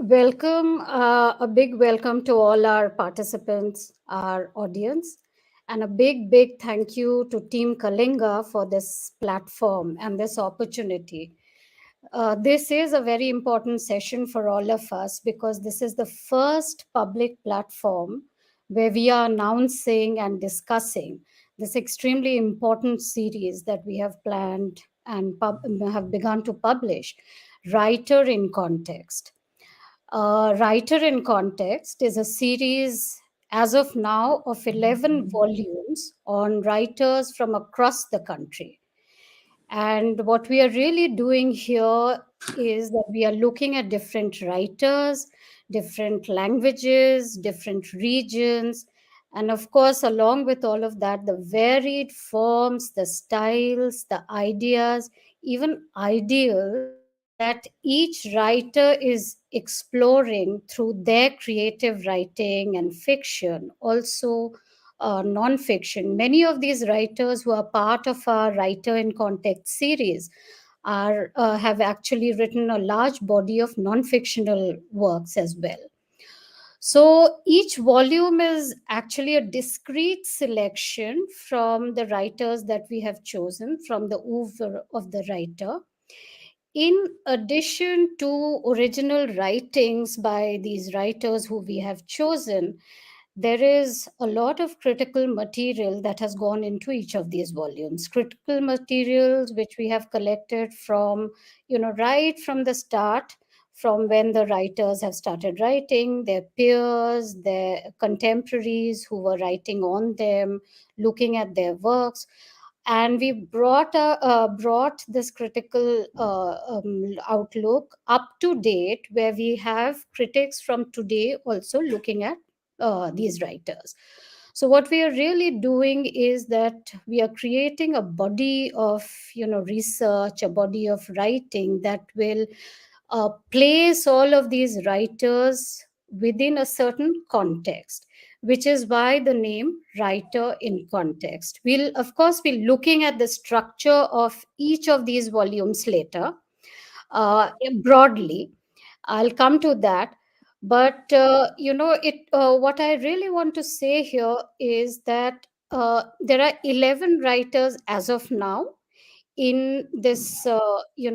Welcome, a big welcome to all our participants, our audience, and a big thank you to Team Kalinga for this platform and this opportunity. This is a very important session for all of us because this is the first public platform where we are announcing and discussing this extremely important series that we have planned and have begun to publish, Writer in Context. Writer in Context is a series, as of now, of 11 volumes on writers from across the country. And what we are really doing here is that we are looking at different writers, different languages, different regions, and of course, along with all of that, the varied forms, the styles, the ideas, even ideals that each writer is exploring through their creative writing and fiction, also non-fiction. Many of these writers who are part of our Writer in Context series are have actually written a large body of non-fictional works as well. So each volume is actually a discrete selection from the writers that we have chosen from the oeuvre of the writer. In addition to original writings by these writers who we have chosen, there is a lot of critical material that has gone into each of these volumes. Critical materials which we have collected from, right from the start, from when the writers have started writing, their peers, their contemporaries who were writing on them, looking at their works, and we brought this critical outlook up to date, where we have critics from today also looking at these writers. So what we are really doing is that we are creating a body of research, a body of writing that will place all of these writers within a certain context, which is why the name Writer in Context. We'll, of course, be looking at the structure of each of these volumes later, broadly. I'll come to that. But, what I really want to say here is that there are 11 writers as of now in this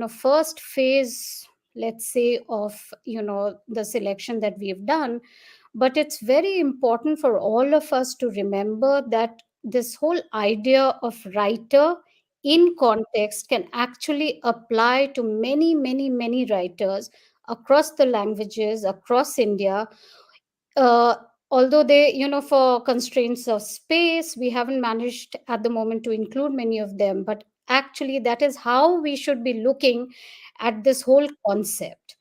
first phase, let's say, of the selection that we've done. But it's very important for all of us to remember that this whole idea of writer in context can actually apply to many writers across the languages, across India. uh, Although they, for constraints of space, we haven't managed at the moment to include many of them, but actually that is how we should be looking at this whole concept.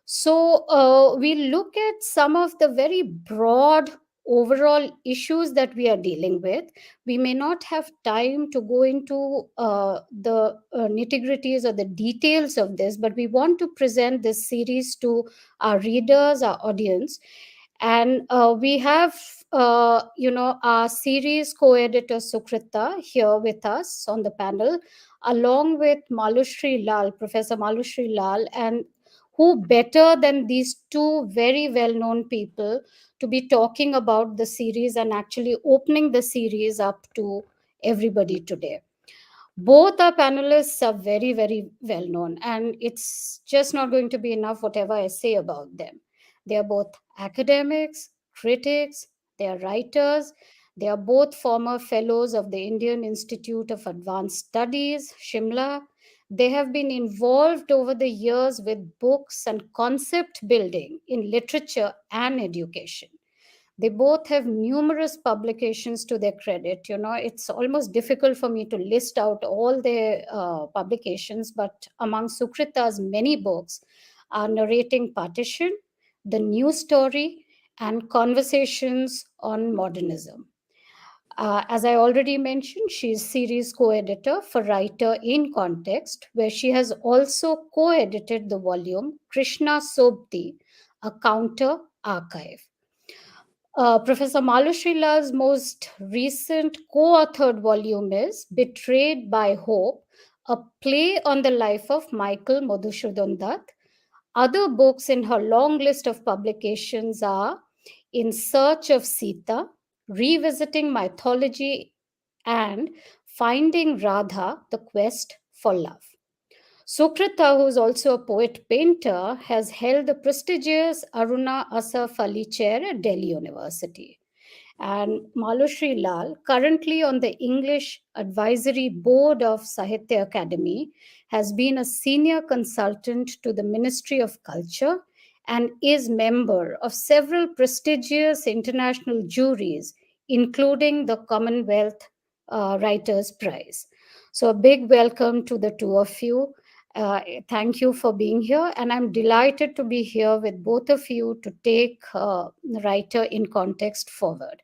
So we look at some of the very broad overall issues that we are dealing with. We may not have time to go into the nitty-gritties or the details of this, but we want to present this series to our readers, our audience. And we have, our series co-editor Sukrita here with us on the panel, along with Malushri Lal, Professor Malushri Lal, and who better than these two very well-known people to be talking about the series and actually opening the series up to everybody today. Both our panelists are very well known, and it's just not going to be enough whatever I say about them. They are both academics, critics, they are writers. They are both former fellows of the Indian Institute of Advanced Studies, Shimla. They have been involved over the years with books and concept building in literature and education. They both have numerous publications to their credit. It's almost difficult for me to list out all their publications, but among Sukrita's many books are Narrating Partition, The New Story, and Conversations on Modernism. As I already mentioned, she is series co-editor for Writer in Context, where she has also co-edited the volume Krishna Sobti, A Counter Archive. Professor Malushrila's most recent co-authored volume is Betrayed by Hope, a play on the life of Michael Madhusudhan Dutt, Other books in her long list of publications are In Search of Sita, Revisiting Mythology, and Finding Radha, The Quest for Love. Sukrita, who is also a poet painter, has held the prestigious Aruna Asaf Ali Chair at Delhi University. And Malushri Lal, currently on the English Advisory Board of Sahitya Academy, has been a senior consultant to the Ministry of Culture and is member of several prestigious international juries, including the Commonwealth Writers' Prize. So, a big welcome to the two of you. Thank you for being here, and I'm delighted to be here with both of you to take writer in context forward.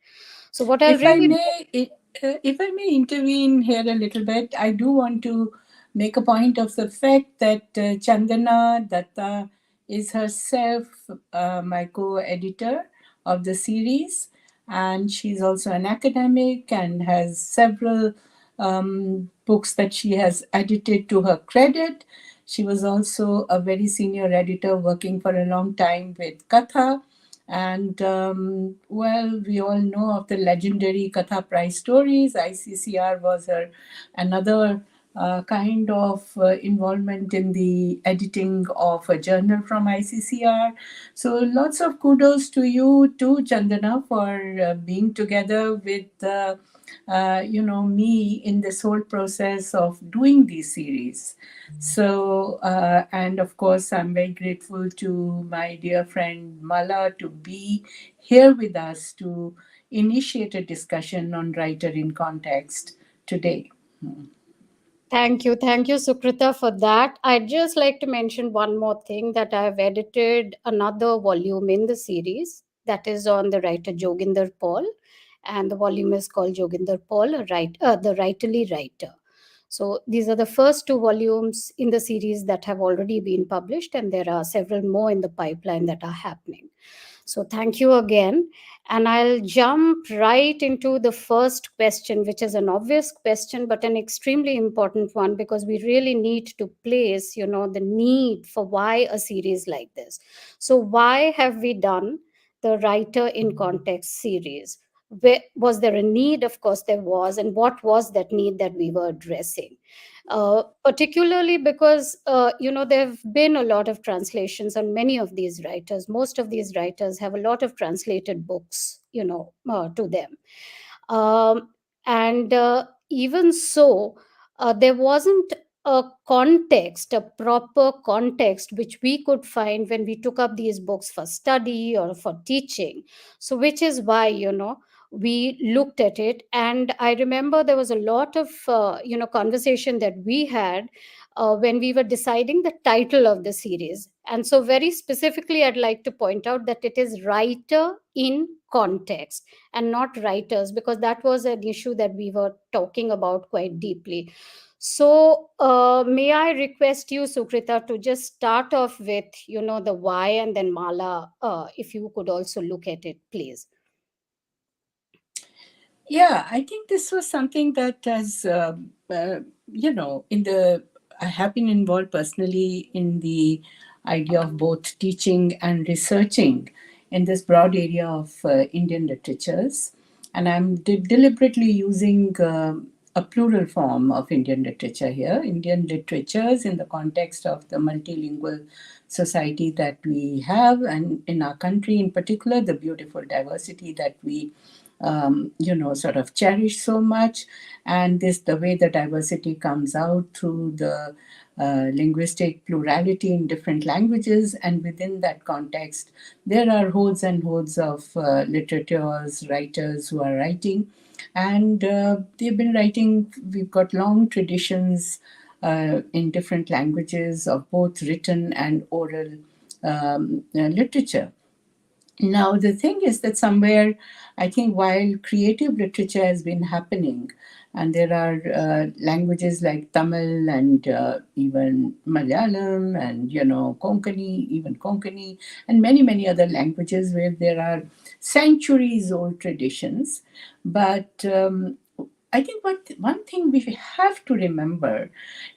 So, what I'll If I really may, if I may intervene here a little bit, I do want to make a point of the fact that Chandana Datta is herself my co-editor of the series, and she's also an academic and has several books that she has edited to her credit. She was also a very senior editor working for a long time with Katha. And well, we all know of the legendary Katha Prize stories. ICCR was her another kind of involvement in the editing of a journal from ICCR. So lots of kudos to you too, Chandana, for being together with me in this whole process of doing these series. So and of course I'm very grateful to my dear friend Mala to be here with us to initiate a discussion on writer in context today. Thank you, Sukrita, for that. I'd just like to mention one more thing that I've edited another volume in the series that is on the writer Joginder Paul, and the volume is called Joginder Paul, the Writerly Writer. So these are the first two volumes in the series that have already been published, and there are several more in the pipeline that are happening. So thank you again. And I'll jump right into the first question, which is an obvious question, but an extremely important one because we really need to place, the need for why a series like this. So why have we done the Writer in Context series? Was there a need? Of course, there was. And what was that need that we were addressing? Particularly because there have been a lot of translations on many of these writers. Most of these writers have a lot of translated books to them, and even so, there wasn't a context, a proper context, which we could find when we took up these books for study or for teaching. So which is why we looked at it, and I remember there was a lot of conversation that we had when we were deciding the title of the series. And so very specifically I'd like to point out that it is Writer in Context and not writers, because that was an issue that we were talking about quite deeply. So may I request you, Sukrita, to just start off with the why, and then Mala, if you could also look at it, please. Yeah, I think this was something that has, in the, I have been involved personally in the idea of both teaching and researching in this broad area of Indian literatures. And I'm deliberately using a plural form of Indian literature here, Indian literatures in the context of the multilingual society that we have, and in our country in particular, the beautiful diversity that we sort of cherish so much. And this, the way the diversity comes out through the linguistic plurality in different languages. And within that context, there are hordes and hordes of literateurs, writers who are writing. And they've been writing, we've got long traditions in different languages of both written and oral literature. Now, the thing is that somewhere, I think while creative literature has been happening, and there are languages like Tamil and even Malayalam and, Konkani, even Konkani, and many, many other languages where there are centuries old traditions. But I think one thing we have to remember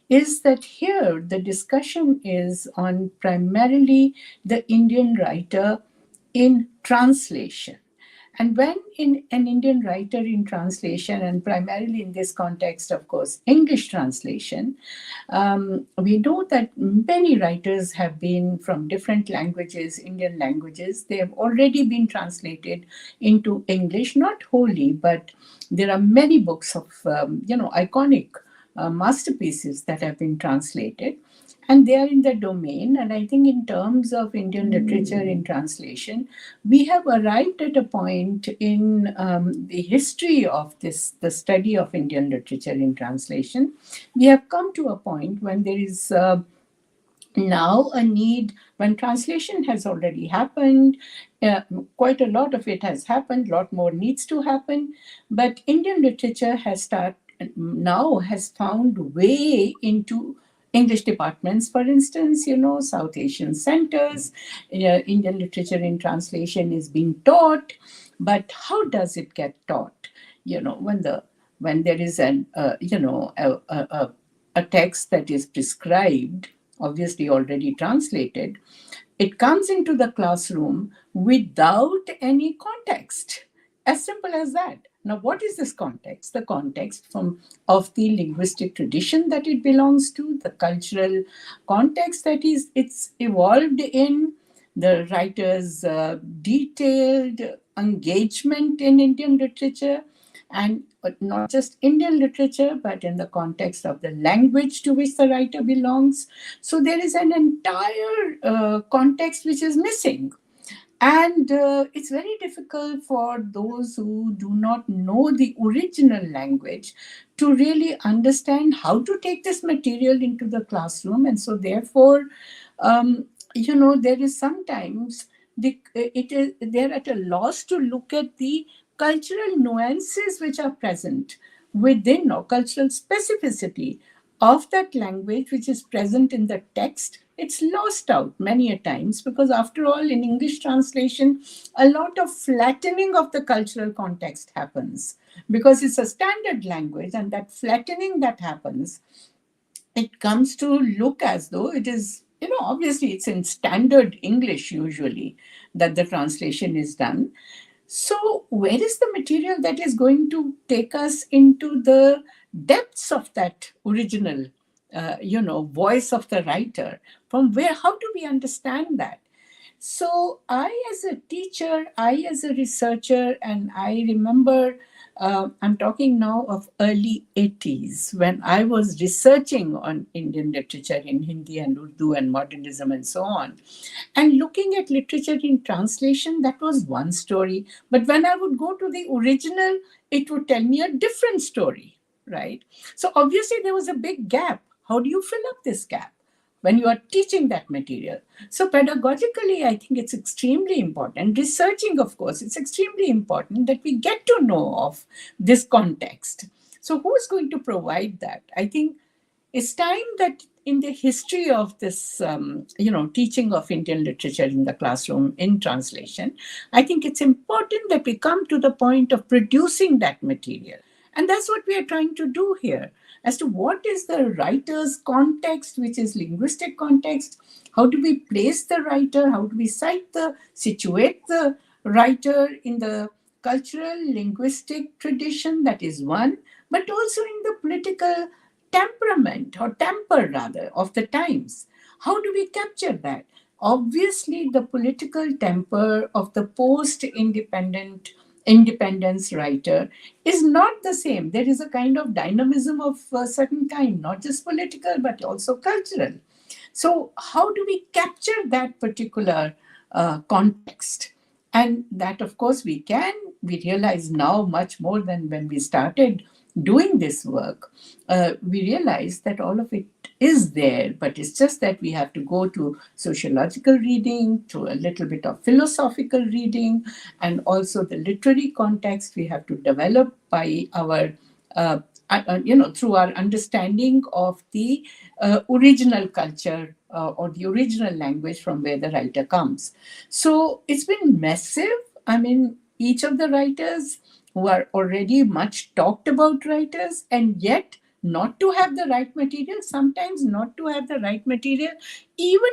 is that here the discussion is on primarily the Indian writer in translation. And when in an Indian writer in translation, and primarily in this context, of course, English translation, we know that many writers have been from different languages, Indian languages. They have already been translated into English, not wholly, but there are many books of, iconic masterpieces that have been translated. And they are in the domain. And I think, in terms of Indian literature in translation, we have arrived at a point in the history of the study of Indian literature in translation. We have come to a point when there is now a need, when translation has already happened, uh, quite a lot of it has happened, a lot more needs to happen, but Indian literature has found way into English departments, for instance, South Asian centers. Indian literature in translation is being taught, but how does it get taught? When there is a text that is prescribed, obviously already translated, it comes into the classroom without any context. As simple as that. Now, what is this context? The context of the linguistic tradition that it belongs to, the cultural context that it's evolved in, the writer's detailed engagement in Indian literature, and not just Indian literature, but in the context of the language to which the writer belongs. So there is an entire context which is missing. And it's very difficult for those who do not know the original language to really understand how to take this material into the classroom. And so, therefore, there is sometimes they're at a loss to look at the cultural nuances which are present within, or cultural specificity of that language which is present in the text. It's lost out many a times, because after all, in English translation, a lot of flattening of the cultural context happens, because it's a standard language, and that flattening that happens, it comes to look as though it is, obviously it's in standard English usually that the translation is done. So, where is the material that is going to take us into the depths of that original, voice of the writer? From where? How do we understand that? So, I, as a teacher, I, as a researcher, and I remember, I'm talking now of early 80s, when I was researching on Indian literature in Hindi and Urdu and modernism and so on. And looking at literature in translation, that was one story. But when I would go to the original, it would tell me a different story, right? So obviously there was a big gap. How do you fill up this gap when you are teaching that material? So pedagogically, I think it's extremely important. Researching, of course, it's extremely important that we get to know of this context. So who is going to provide that? I think it's time that in the history of this, teaching of Indian literature in the classroom in translation, I think it's important that we come to the point of producing that material. And that's what we are trying to do here, as to what is the writer's context, which is linguistic context. How do we place the writer? How do we situate the writer in the cultural, linguistic tradition? That is one, but also in the political temperament, or temper rather, of the times. How do we capture that? Obviously, the political temper of the independence writer is not the same. There is a kind of dynamism of a certain kind, not just political, but also cultural. So, how do we capture that particular context? And that, of course, we can. We realize now much more than when we started doing this work. We realize that all of it is there, but it's just that we have to go to sociological reading, to a little bit of philosophical reading, and also the literary context we have to develop by our through our understanding of the original culture, or the original language from where the writer comes. So it's been massive. I mean, each of the writers who are already much talked about writers, and yet not to have the right material, sometimes not to have the right material even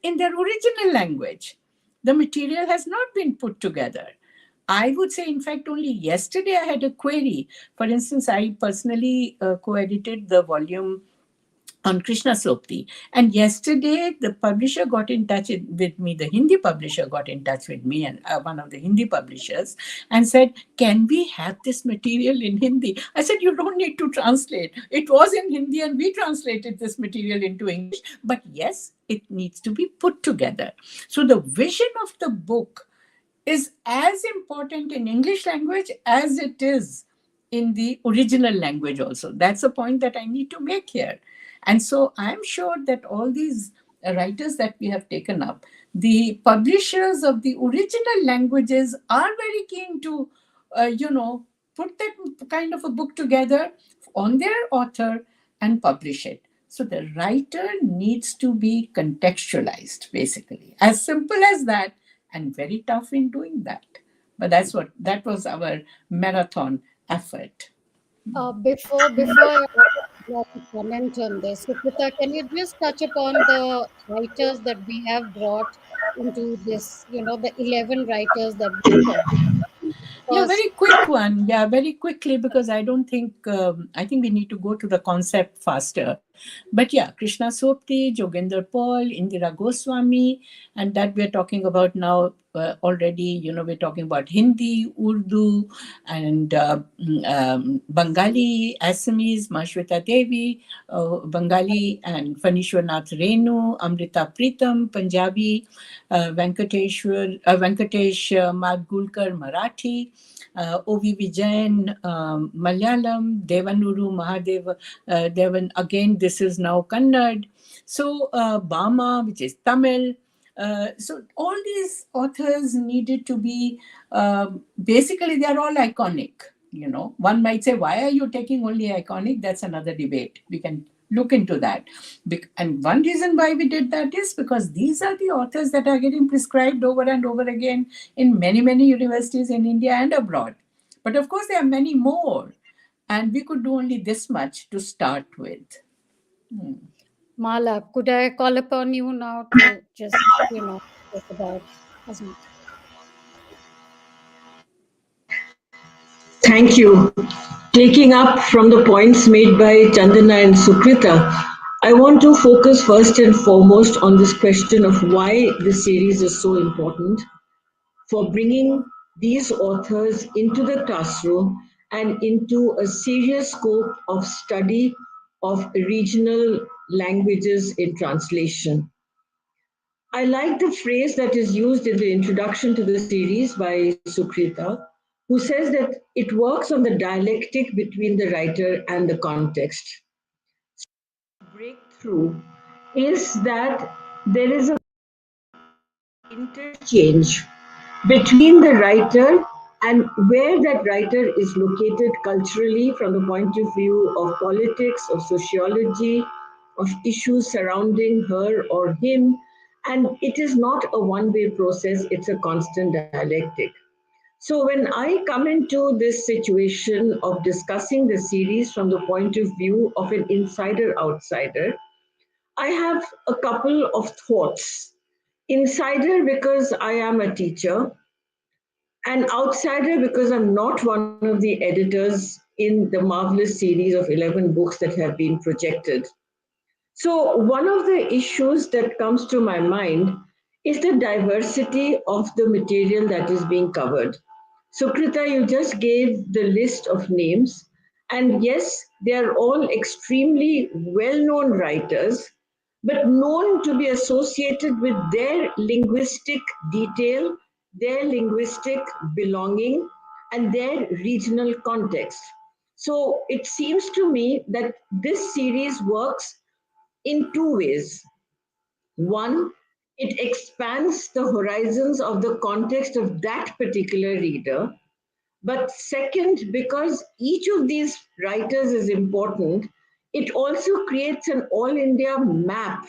in their original language. The material has not been put together. I would say, in fact, only yesterday I had a query. For instance, I personally co-edited the volume on Krishna Sopti. And yesterday, the publisher got in touch with me, the Hindi publisher got in touch with me, and one of the Hindi publishers, and said, "Can we have this material in Hindi?" I said, "You don't need to translate. It was in Hindi, and we translated this material into English. But yes, it needs to be put together." So the vision of the book is as important in English language as it is in the original language also. That's a point that I need to make here. And so I'm sure that all these writers that we have taken up, the publishers of the original languages are very keen to, put that kind of a book together on their author and publish it. So the writer needs to be contextualized, basically. As simple as that, and very tough in doing that. But that was our marathon effort. Before I want to comment on this, Sukrita, can you just touch upon the writers that we have brought into this, the 11 writers that we are talking? Yeah, Because very quick one. Yeah, very quickly, because I think we need to go to the concept faster. But yeah, Krishna Sopti, Jogender Paul, Indira Goswami, and that we're talking about now already. We're talking about Hindi, Urdu, and Bengali, Assamese, Mashweta Devi, Bengali, and Fanishwarnath Renu, Amrita Pritam, Punjabi, Venkatesh Madgulkar, Marathi, O.V. Vijayan, Malayalam, Devanuru Mahadev, Devan, again, this is now Kannad. So, Bama, which is Tamil. So, all these authors needed to be basically, they are all iconic. One might say, why are you taking only iconic? That's another debate. We can look into that. And one reason why we did that is because these are the authors that are getting prescribed over and over again in many, many universities in India and abroad. But of course, there are many more. And we could do only this much to start with. Mala, could I call upon you now to just, talk about as much? Thank you. Taking up from the points made by Chandana and Sukrita, I want to focus first and foremost on this question of why this series is so important for bringing these authors into the classroom and into a serious scope of study of regional languages in translation. I like the phrase that is used in the introduction to the series by Sukrita, who says that it works on the dialectic between the writer and the context. Breakthrough is that there is a interchange between the writer and where that writer is located culturally from the point of view of politics, of sociology, of issues surrounding her or him. And it is not a one way process, it's a constant dialectic. So, when I come into this situation of discussing the series from the point of view of an insider outsider, I have a couple of thoughts. Insider because I am a teacher, an outsider because I'm not one of the editors in the marvelous series of 11 books that have been projected. So, one of the issues that comes to my mind is the diversity of the material that is being covered. So, Krita, you just gave the list of names, and yes, they are all extremely well known writers, but known to be associated with their linguistic detail, their linguistic belonging, and their regional context. So, it seems to me that this series works in two ways. One, it expands the horizons of the context of that particular reader. But second, because each of these writers is important, it also creates an all India map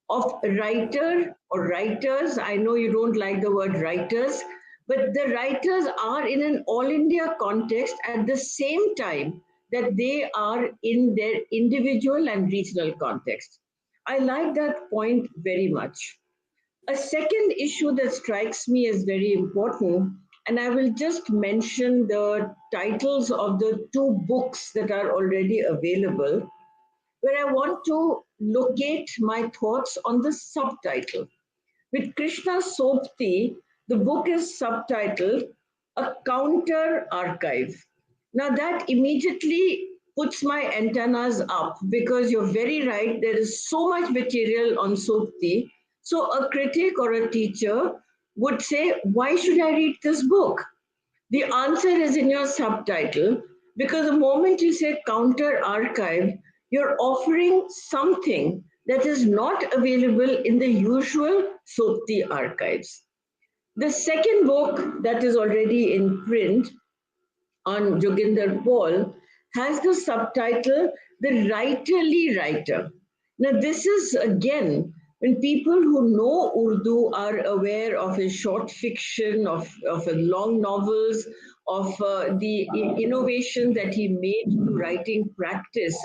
of writer or writers. I know you don't like the word writers, but the writers are in an all India context at the same time that they are in their individual and regional context. I like that point very much. A second issue that strikes me as very important, and I will just mention the titles of the two books that are already available, where I want to locate my thoughts on the subtitle. With Krishna Sopti, the book is subtitled A Counter Archive. Now, that immediately puts my antennas up because you're very right, there is so much material on Sopti. So, a critic or a teacher would say, why should I read this book? The answer is in your subtitle because the moment you say counter archive, you're offering something that is not available in the usual Sopti archives. The second book that is already in print on Joginder Paul has the subtitle The Writerly Writer. Now, this is again when people who know Urdu are aware of his short fiction, of his long novels, of the innovation that he made to writing practice.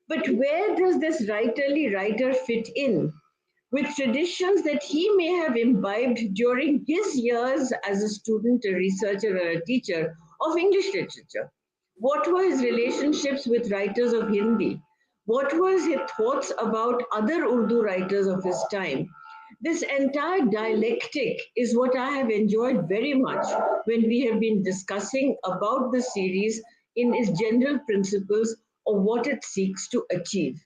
But where does this writerly writer fit in? With traditions that he may have imbibed during his years as a student, a researcher, or a teacher of English literature. What were his relationships with writers of Hindi? What was his thoughts about other Urdu writers of his time? This entire dialectic is what I have enjoyed very much when we have been discussing about the series in its general principles of what it seeks to achieve.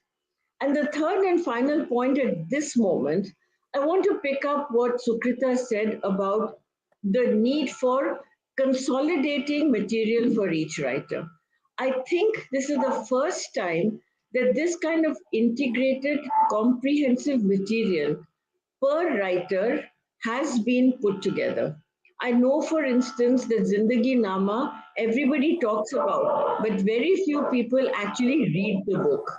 And the third and final point at this moment, I want to pick up what Sukrita said about the need for consolidating material for each writer. I think this is the first time that this kind of integrated, comprehensive material per writer has been put together. I know, for instance, that Zindagi Nama everybody talks about, but very few people actually read the book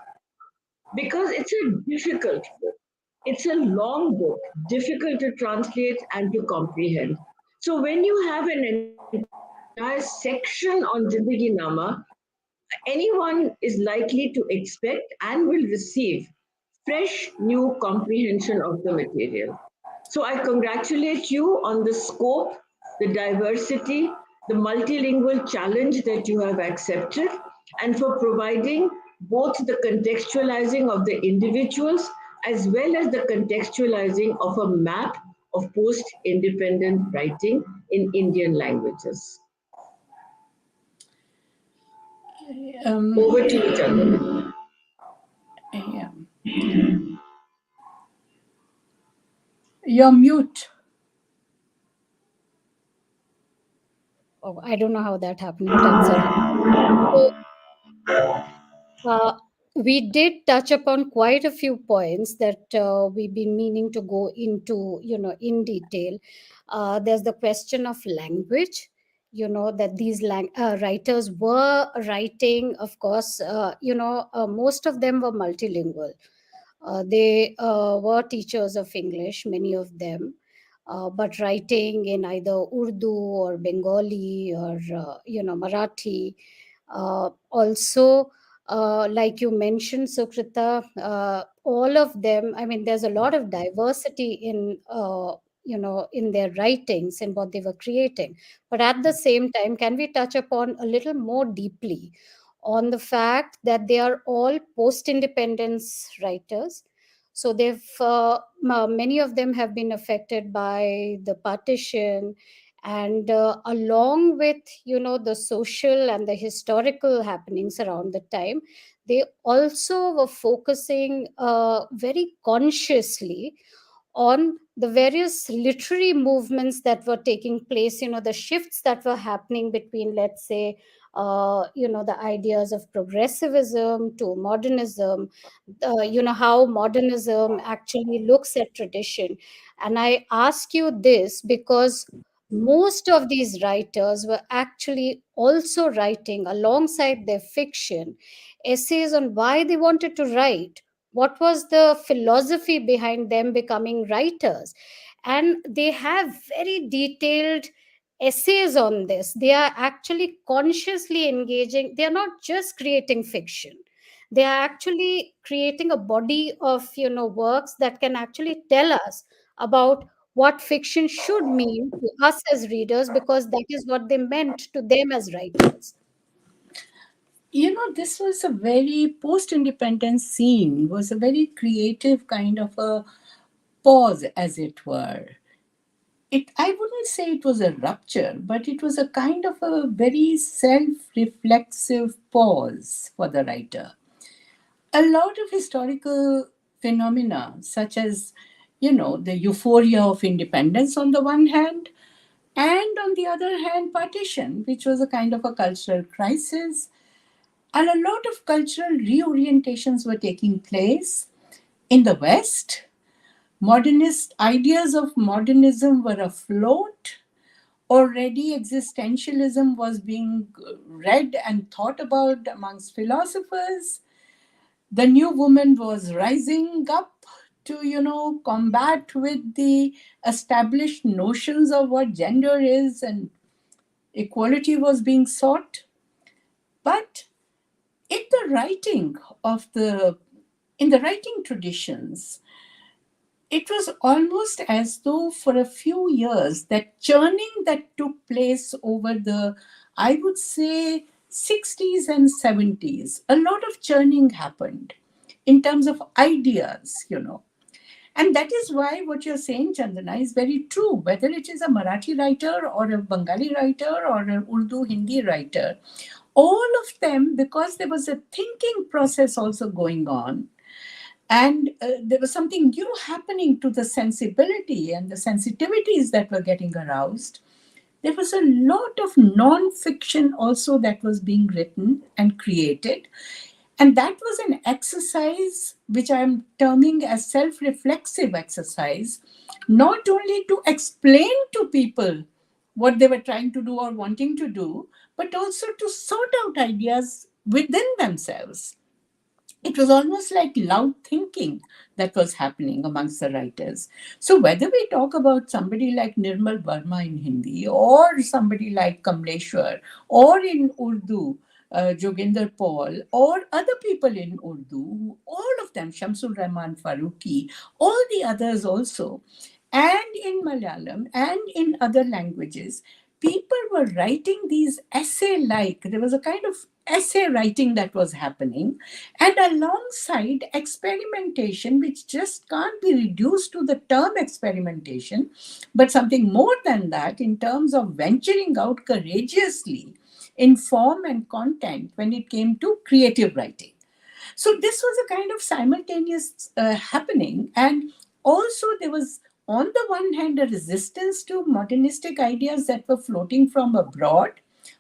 because it's a difficult book. It's a long book, difficult to translate and to comprehend. So when you have an entire section on Zindagi Nama, anyone is likely to expect and will receive fresh new comprehension of the material. So I congratulate you on the scope, the diversity, the multilingual challenge that you have accepted, and for providing both the contextualizing of the individuals as well as the contextualizing of a map of post independent writing in Indian languages. Over to you, Chandana. Yeah. You're mute. Oh, I don't know how that happened, but I'm sorry. So, Uh, we did touch upon quite a few points that we've been meaning to go into, in detail. There's the question of language, that these writers were writing, of course, most of them were multilingual. They were teachers of English, many of them, but writing in either Urdu or Bengali or, Marathi. Also, like you mentioned, Sukrita, all of them, I mean, there's a lot of diversity in their writings and what they were creating. But at the same time, can we touch upon a little more deeply on the fact that they are all post-independence writers? So many of them have been affected by the partition, and along with the social and the historical happenings around the time, they also were focusing very consciously on the various literary movements that were taking place, the shifts that were happening between, let's say, the ideas of progressivism to modernism, how modernism actually looks at tradition. And I ask you this because most of these writers were actually also writing alongside their fiction essays on why they wanted to write, what was the philosophy behind them becoming writers. And they have very detailed essays on this. They are actually consciously engaging. They are not just creating fiction. They are actually creating a body of works that can actually tell us about what fiction should mean to us as readers, because that is what they meant to them as writers. This was a very post-independence scene, was a very creative kind of a pause, as it were. I wouldn't say it was a rupture, but it was a kind of a very self-reflexive pause for the writer. A lot of historical phenomena, such as, the euphoria of independence on the one hand, and on the other hand, partition, which was a kind of a cultural crisis, and a lot of cultural reorientations were taking place in the West. Modernist ideas of modernism were afloat. Already existentialism was being read and thought about amongst philosophers. The new woman was rising up to, combat with the established notions of what gender is, and equality was being sought. But in the writing of the in the writing traditions, it was almost as though for a few years that churning that took place over the, I would say, 60s and 70s, a lot of churning happened in terms of ideas. And that is why what you're saying, Chandana, is very true. Whether it is a Marathi writer or a Bengali writer or an Urdu Hindi writer, all of them, because there was a thinking process also going on, and there was something new happening to the sensibility and the sensitivities that were getting aroused. There was a lot of non-fiction also that was being written and created. And that was an exercise which I'm terming as self-reflexive exercise, not only to explain to people what they were trying to do or wanting to do, but also to sort out ideas within themselves. It was almost like loud thinking that was happening amongst the writers. So whether we talk about somebody like Nirmal Verma in Hindi, or somebody like Kamleshwar, or in Urdu, Joginder Paul, or other people in Urdu, all of them, Shamsul Rahman Faruqi, all the others also, and in Malayalam and in other languages, people were writing these essay-like, there was a kind of essay writing that was happening, and alongside experimentation, which just can't be reduced to the term experimentation, but something more than that in terms of venturing out courageously in form and content when it came to creative writing. So this was a kind of simultaneous happening. And also there was, on the one hand, a resistance to modernistic ideas that were floating from abroad.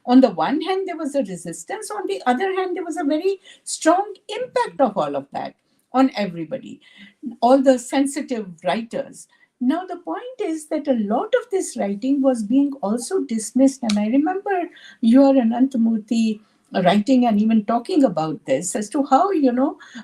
On the one hand, there was a resistance. On the other hand, there was a very strong impact of all of that on everybody, all the sensitive writers. Now, the point is that a lot of this writing was being also dismissed. And I remember you are Anantamurthy writing and even talking about this as to how,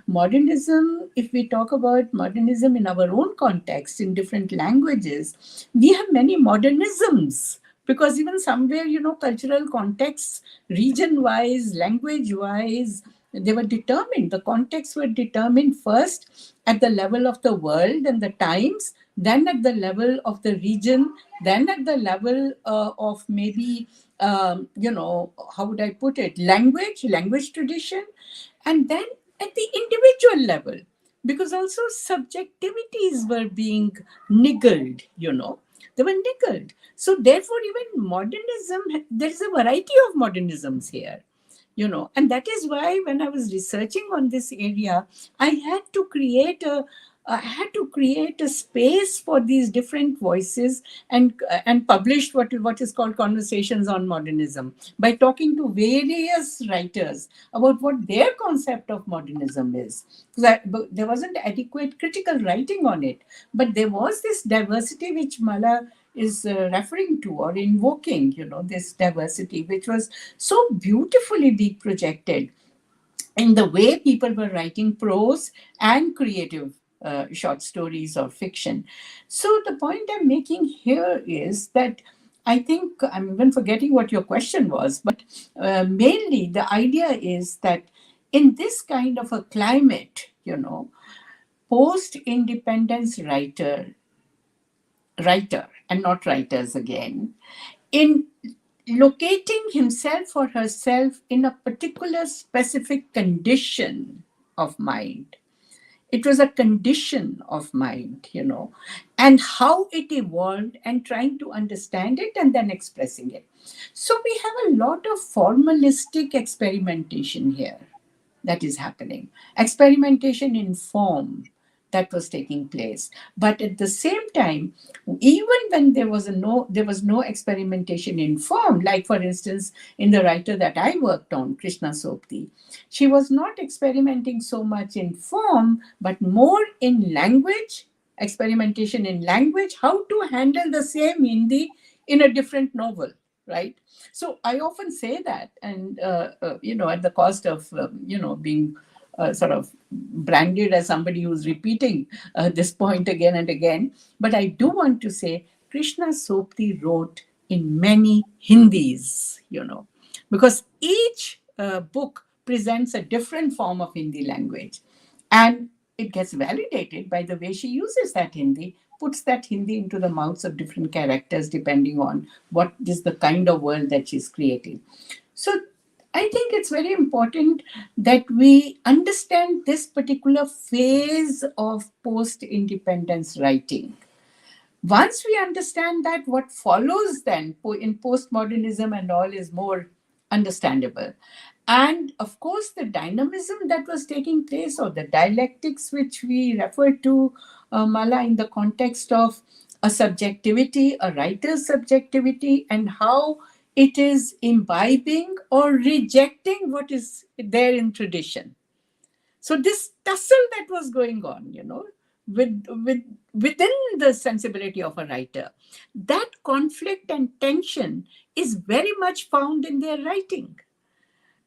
modernism, if we talk about modernism in our own context, in different languages, we have many modernisms. Because even somewhere, cultural contexts, region wise, language wise, they were determined. The contexts were determined first at the level of the world and the times, then at the level of the region, then at the level of maybe, how would I put it, language tradition, and then at the individual level, because also subjectivities were being niggled. They were niggled. So therefore, even modernism, there is a variety of modernisms here. And that is why when I was researching on this area, I had to create a space for these different voices, and published what is called Conversations on Modernism, by talking to various writers about what their concept of modernism is. But there wasn't adequate critical writing on it, but there was this diversity which Mala is referring to or invoking, this diversity, which was so beautifully being projected in the way people were writing prose and creative short stories or fiction. So the point I'm making here is that I think I'm even forgetting what your question was, but mainly the idea is that in this kind of a climate, post independence writer, and not writers again, in locating himself or herself in a particular specific condition of mind. It was a condition of mind, and how it evolved and trying to understand it and then expressing it. So we have a lot of formalistic experimentation here that is happening, experimentation in form that was taking place. But at the same time, even when there was no experimentation in form, like for instance in the writer that I worked on, Krishna Sopti, she was not experimenting so much in form but more in language, experimentation in language, how to handle the same Hindi in a different novel, right? So I often say that, and at the cost of being sort of branded as somebody who's repeating this point again and again, but I do want to say Krishna Sopti wrote in many Hindis, because each book presents a different form of Hindi language, and it gets validated by the way she uses that Hindi, puts that Hindi into the mouths of different characters depending on what is the kind of world that she's creating. So I think it's very important that we understand this particular phase of post independence writing. Once we understand that, what follows then in postmodernism and all is more understandable. And of course, the dynamism that was taking place, or the dialectics which we refer to, Mala, in the context of a subjectivity, a writer's subjectivity, and how it is imbibing or rejecting what is there in tradition. So this tussle that was going on, within the sensibility of a writer, that conflict and tension is very much found in their writing.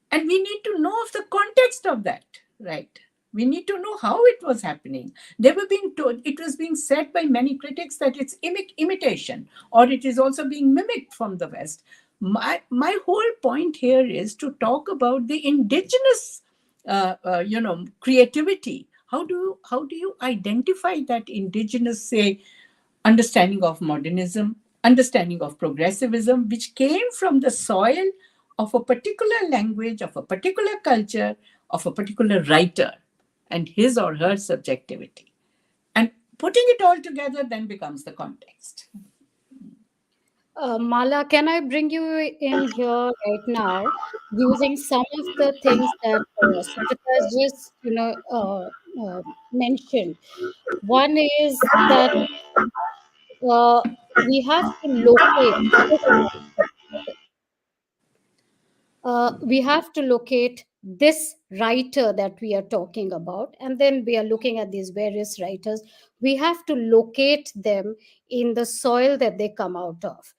And we need to know of the context of that, right? We need to know how it was happening. They were being told, it was being said by many critics that it's imitation, or it is also being mimicked from the West. My whole point here is to talk about the indigenous, creativity. How do you identify that indigenous, say, understanding of modernism, understanding of progressivism, which came from the soil of a particular language, of a particular culture, of a particular writer, and his or her subjectivity. And putting it all together then becomes the context. Mala, can I bring you in here right now using some of the things that Sujata has just, mentioned? One is that uh, we have to locate this writer that we are talking about, and then we are looking at these various writers. We have to locate them in the soil that they come out of.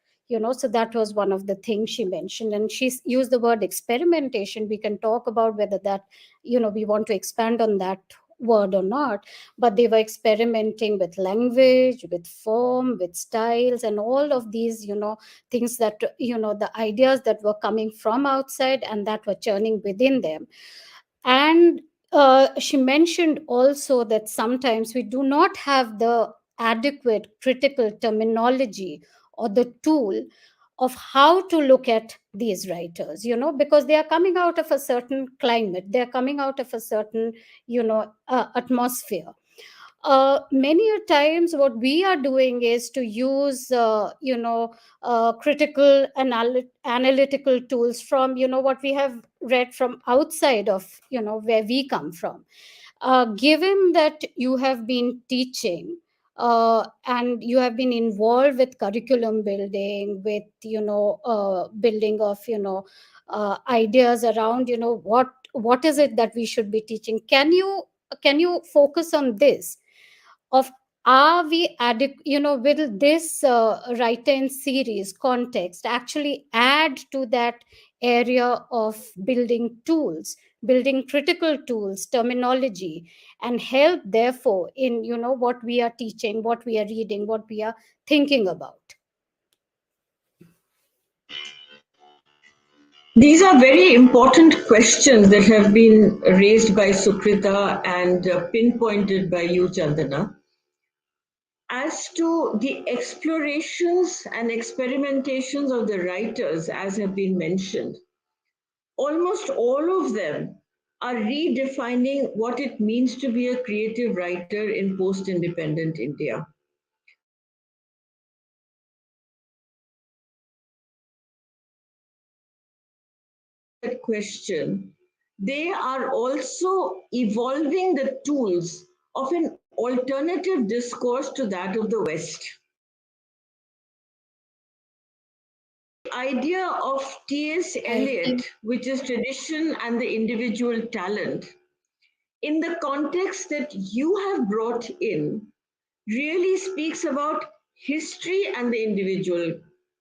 So that was one of the things she mentioned, and she used the word experimentation. We can talk about whether that, we want to expand on that word or not, but they were experimenting with language, with form, with styles, and all of these, things that, the ideas that were coming from outside and that were churning within them. And she mentioned also that sometimes we do not have the adequate critical terminology or the tool of how to look at these writers, because they are coming out of a certain climate, they're coming out of a certain, atmosphere. Many a times what we are doing is to use critical analytical tools from, what we have read from outside of, where we come from. Given that you have been teaching, and you have been involved with curriculum building, with, building of, ideas around, what is it that we should be teaching, can you focus on this, of, are we will this writer in series context actually add to that area of building tools, building critical tools, terminology, and help therefore in, what we are teaching, what we are reading, what we are thinking about. These are very important questions that have been raised by Sukrita and pinpointed by you, Chandana, as to the explorations and experimentations of the writers, as have been mentioned. Almost all of them are redefining what it means to be a creative writer in post independent India. That question, they are also evolving the tools of an alternative discourse to that of the West. The idea of T.S. I Eliot, think which is tradition and the individual talent, in the context that you have brought in, really speaks about history and the individual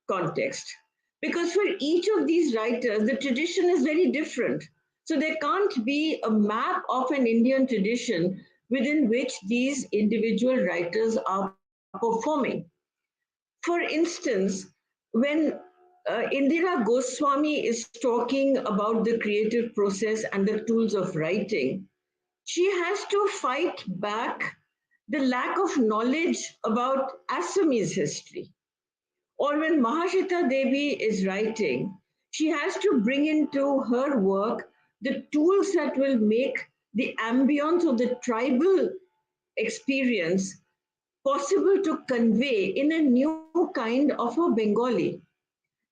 context. Because for each of these writers, the tradition is very different. So there can't be a map of an Indian tradition within which these individual writers are performing. For instance, when Indira Goswami is talking about the creative process and the tools of writing, she has to fight back the lack of knowledge about Assamese history. Or when Mahashita Devi is writing, she has to bring into her work the tools that will make the ambience of the tribal experience possible to convey in a new kind of a Bengali.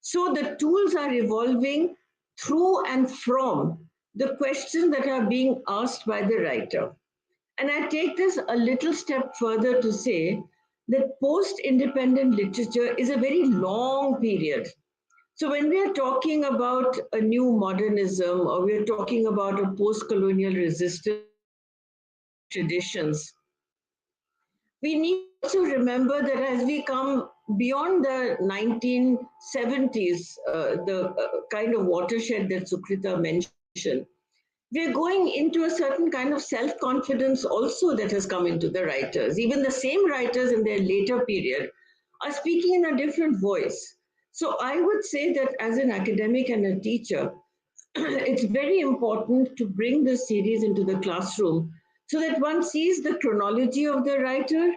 So the tools are evolving through and from the questions that are being asked by the writer. And I take this a little step further to say that post independent literature is a very long period. So when we are talking about a new modernism or we're talking about a post colonial resistance or post traditions, we need to also remember that as we come beyond the 1970s, the kind of watershed that Sukrita mentioned, we're going into a certain kind of self confidence also that has come into the writers. Even the same writers in their later period are speaking in a different voice. So I would say that as an academic and a teacher, it's very important to bring this series into the classroom so that one sees the chronology of the writer,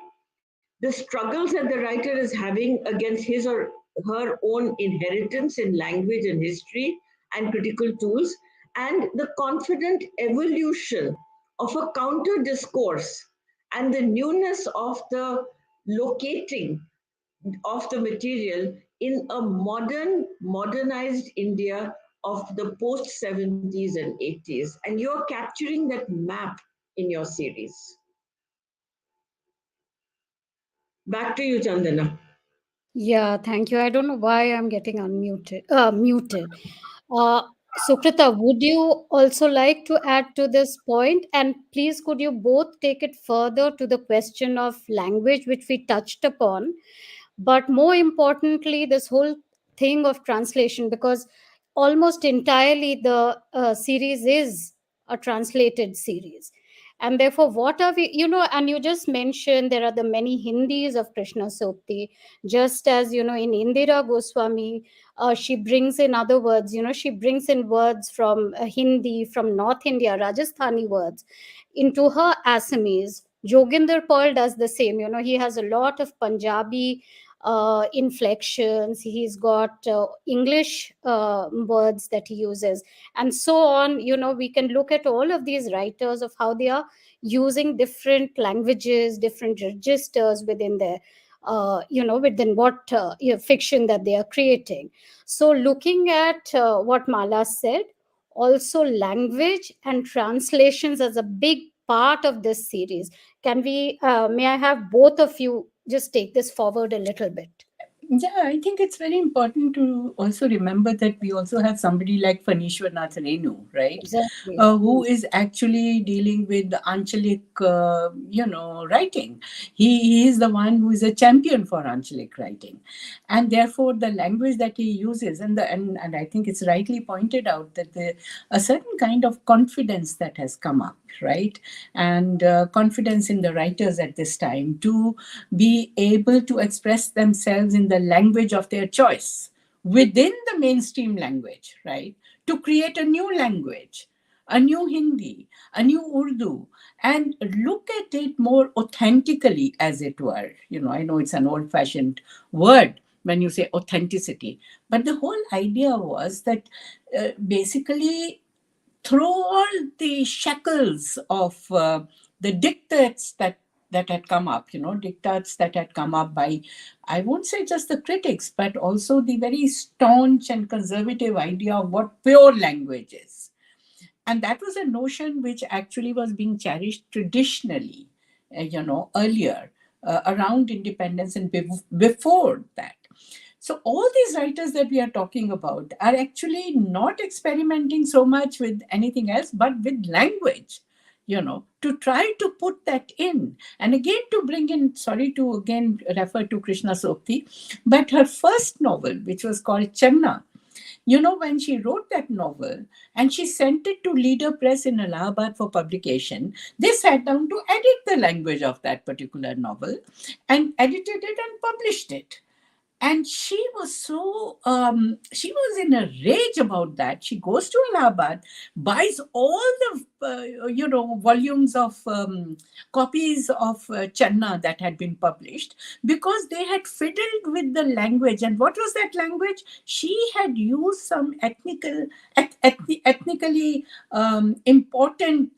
the struggles that the writer is having against his or her own inheritance in language and history and critical tools, and the confident evolution of a counter discourse and the newness of the locating of the material in a modernized India of the post 70s and 80s. And you're capturing that map in your series. Back to you, Chandana. Yeah, thank you. I don't know why I'm getting muted. Uh, Sukrita, would you also like to add to this point? And please, could you both take it further to the question of language, which we touched upon, but more importantly, this whole thing of translation, because almost entirely the series is a translated series. And therefore, what are we, and you just mentioned there are the many Hindis of Krishna Sopti, just as, in Indira Goswami, she brings in other words, she brings in words from Hindi, from North India, Rajasthani words into her Assamese. Joginder Paul does the same. He has a lot of Punjabi inflections. He's got English words that he uses, and so on. We can look at all of these writers of how they are using different languages, different registers within their within what fiction that they are creating. So looking at what Mala said, also language and translations as a big part of this series. Can we may I have both of you just take this forward a little bit? Yeah, I think it's very important to also remember that we also have somebody like Fanishwarnath Renu, right? Exactly. Who is actually dealing with the Anchalik, writing. He is the one who is a champion for Anchalik writing. And therefore, the language that he uses, and I think it's rightly pointed out that a certain kind of confidence that has come up, right? And confidence in the writers at this time to be able to express themselves in the language of their choice within the mainstream language, right? to create a new language, a new Hindi, a new Urdu, and look at it more authentically, as it were. I know it's an old-fashioned word when you say authenticity, but the whole idea was that basically throw all the shackles of the dictates that had come up, dictates that had come up by, I won't say just the critics, but also the very staunch and conservative idea of what pure language is. And that was a notion which actually was being cherished traditionally, earlier, around independence and before that. So all these writers that we are talking about are actually not experimenting so much with anything else, but with language, to try to put that in. And again, to bring in, sorry to again refer to Krishna Sokti, but her first novel, which was called Channa, when she wrote that novel and she sent it to Leader Press in Allahabad for publication, they sat down to edit the language of that particular novel and edited it and published it. And she was she was in a rage about that. She goes to Allahabad, buys all the, volumes of copies of Channa that had been published, because they had fiddled with the language. And what was that language? She had used some ethnically important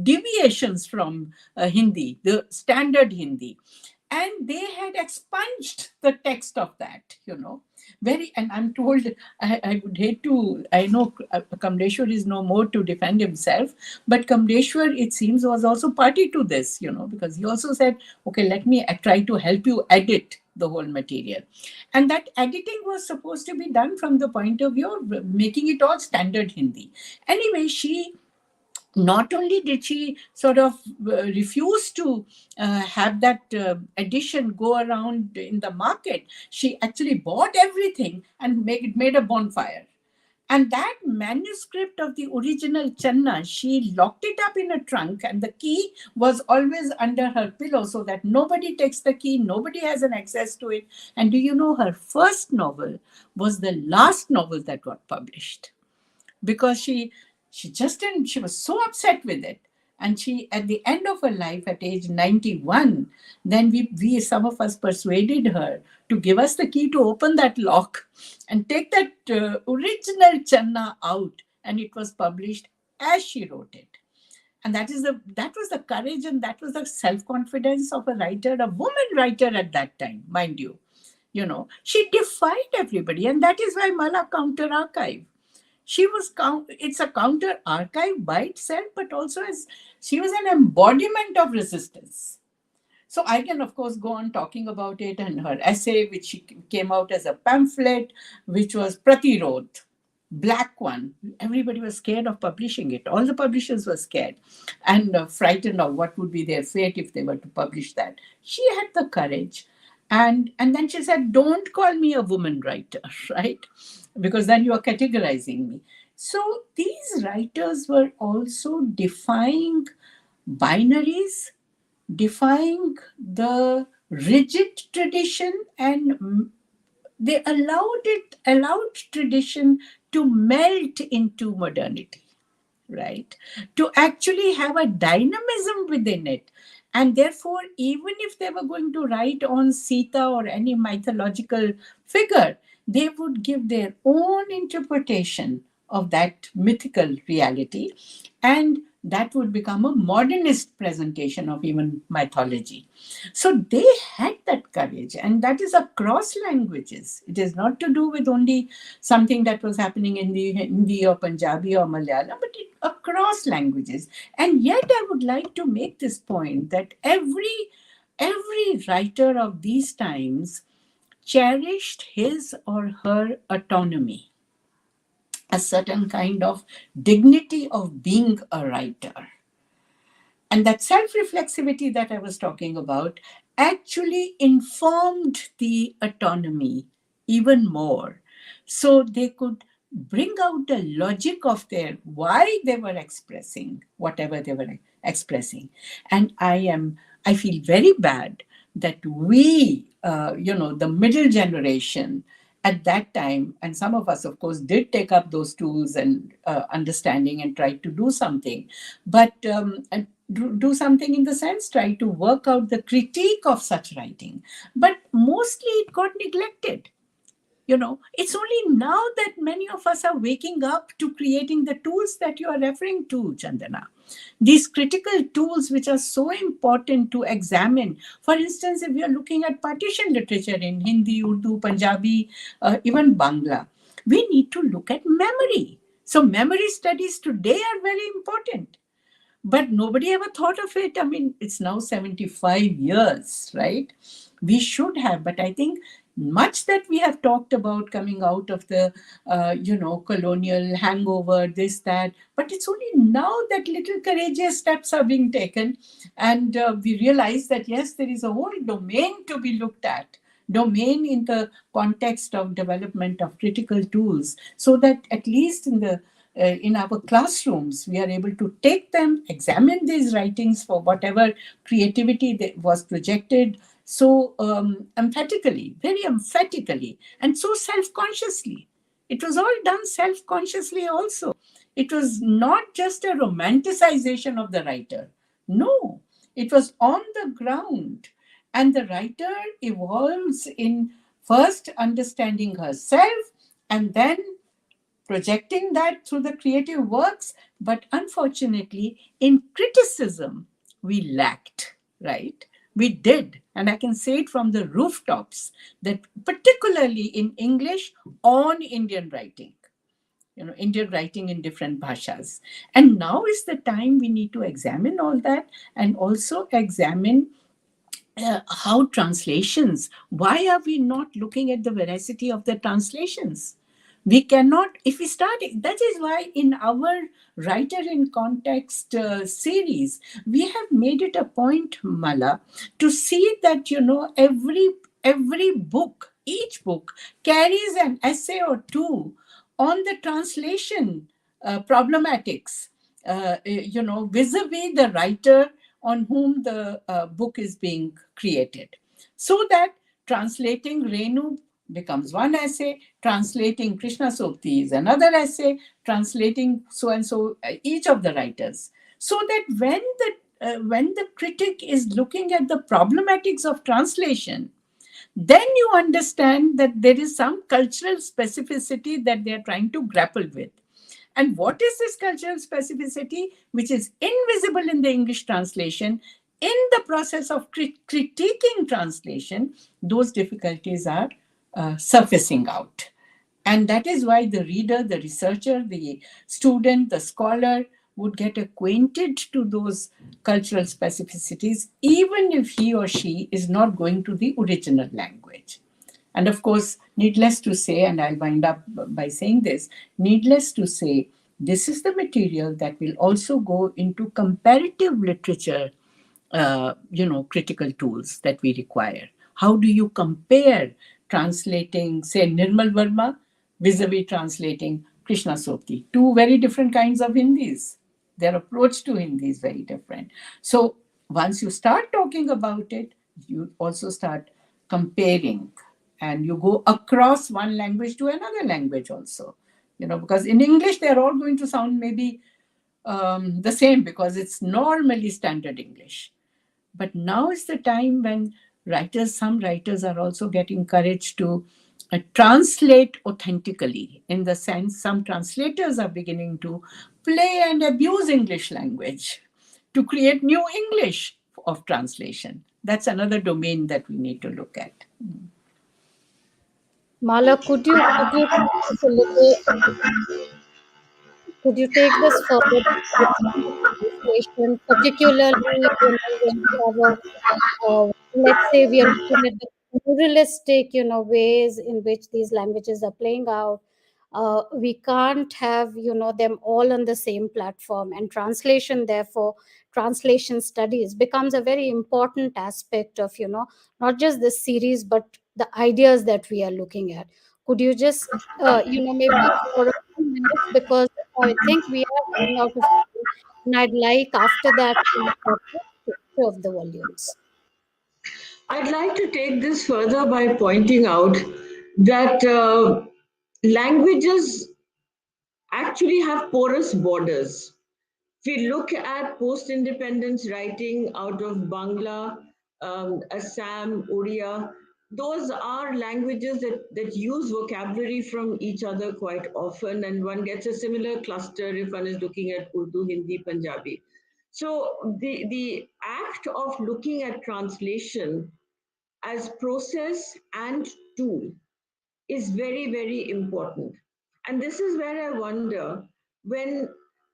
deviations from Hindi, the standard Hindi. And they had expunged the text of that, and I'm told, I would hate to, I know Kamleshwar is no more to defend himself, but Kamleshwar, it seems, was also party to this, because he also said, okay, let me try to help you edit the whole material. And that editing was supposed to be done from the point of view of making it all standard Hindi. Anyway, she not only did she sort of refuse to have that edition go around in the market, she actually bought everything and made a bonfire. And that manuscript of the original Channa, she locked it up in a trunk, and the key was always under her pillow so that nobody takes the key, nobody has an access to it. And do you know, her first novel was the last novel that got published, because she just didn't, she was so upset with it. And she, at the end of her life, at age 91, then we some of us persuaded her to give us the key to open that lock and take that original Channa out, and it was published as she wrote it. And that was the courage, and that was the self-confidence of a writer, a woman writer at that time, mind you. She defied everybody, and that is why Mala Counter Archive. It's a counter archive by itself, but also as she was an embodiment of resistance. So I can, of course, go on talking about it, and her essay, which came out as a pamphlet, which was Pratirod, black one. Everybody was scared of publishing it. All the publishers were scared and frightened of what would be their fate if they were to publish that. She had the courage. And then she said, don't call me a woman writer, right? Because then you are categorizing me. So these writers were also defying binaries, defying the rigid tradition, and they allowed tradition to melt into modernity, right? To actually have a dynamism within it. And therefore, even if they were going to write on Sita or any mythological figure, they would give their own interpretation of that mythical reality. And that would become a modernist presentation of even mythology. So they had that courage, and that is across languages. It is not to do with only something that was happening in the Hindi or Punjabi or Malayalam, but across languages. And yet I would like to make this point that every writer of these times cherished his or her autonomy, a certain kind of dignity of being a writer. And that self-reflexivity that I was talking about actually informed the autonomy even more. So they could bring out the logic of why they were expressing whatever they were expressing. And I feel very bad that we, the middle generation, at that time, and some of us, of course, did take up those tools and understanding and tried to do something, but and do something in the sense, try to work out the critique of such writing. But mostly it got neglected. It's only now that many of us are waking up to creating the tools that you are referring to, Chandana. These critical tools, which are so important to examine. For instance, if you're looking at partition literature in Hindi, Urdu, Punjabi, even Bangla, we need to look at memory. So memory studies today are very important. But nobody ever thought of it. I mean, it's now 75 years, right? We should have, but I think much that we have talked about coming out of the, colonial hangover, this, that, but it's only now that little courageous steps are being taken. And we realize that, yes, there is a whole domain to be looked at, domain in the context of development of critical tools, so that at least in our classrooms, we are able to take them, examine these writings for whatever creativity that was projected so emphatically, very emphatically, and so self-consciously. It was all done self-consciously also. It was not just a romanticization of the writer. No, it was on the ground. And the writer evolves in first understanding herself and then projecting that through the creative works. But unfortunately, in criticism, we lacked, right? We did. And I can say it from the rooftops that particularly in English on Indian writing, Indian writing in different bhashas. And now is the time we need to examine all that and also examine how translations, why are we not looking at the veracity of the translations? We cannot, if we start, that is why in our Writer in Context series, we have made it a point, Mala, to see that, every book, each book carries an essay or two on the translation problematics, vis-a-vis the writer on whom the book is being created. So that translating Renu becomes one essay, translating Krishna Sokti is another essay, translating so and so each of the writers. So that when the critic is looking at the problematics of translation, then you understand that there is some cultural specificity that they are trying to grapple with. And what is this cultural specificity, which is invisible in the English translation? In the process of critiquing translation, those difficulties are surfacing out. And that is why the reader, the researcher, the student, the scholar would get acquainted to those cultural specificities, even if he or she is not going to the original language. And of course, needless to say, and I'll wind up by saying this, needless to say, this is the material that will also go into comparative literature, critical tools that we require. How do you compare translating, say, Nirmal Verma vis-a-vis translating Krishna Sokti? Two very different kinds of Hindis. Their approach to Hindi is very different. So once you start talking about it, you also start comparing, and you go across one language to another language also. Because in English, they're all going to sound maybe the same because it's normally standard English. But now is the time when some writers are also getting courage to translate authentically, in the sense some translators are beginning to play and abuse English language to create new English of translation. That's another domain that we need to look at. Mala, could you take this further? Translation, particularly when we have let's say we are looking at the pluralistic, ways in which these languages are playing out. We can't have, them all on the same platform, and translation, therefore, translation studies becomes a very important aspect of, not just this series, but the ideas that we are looking at. Could you just, maybe for a few minutes, because I think we are running out of time, and I'd like after that to look at the structure of the volumes. I'd like to take this further by pointing out that languages actually have porous borders. If we look at post independence writing out of Bangla, Assam, Odia, those are languages that use vocabulary from each other quite often, and one gets a similar cluster if one is looking at Urdu, Hindi, Punjabi. So the act of looking at translation as process and tool is very, very important. And this is where I wonder when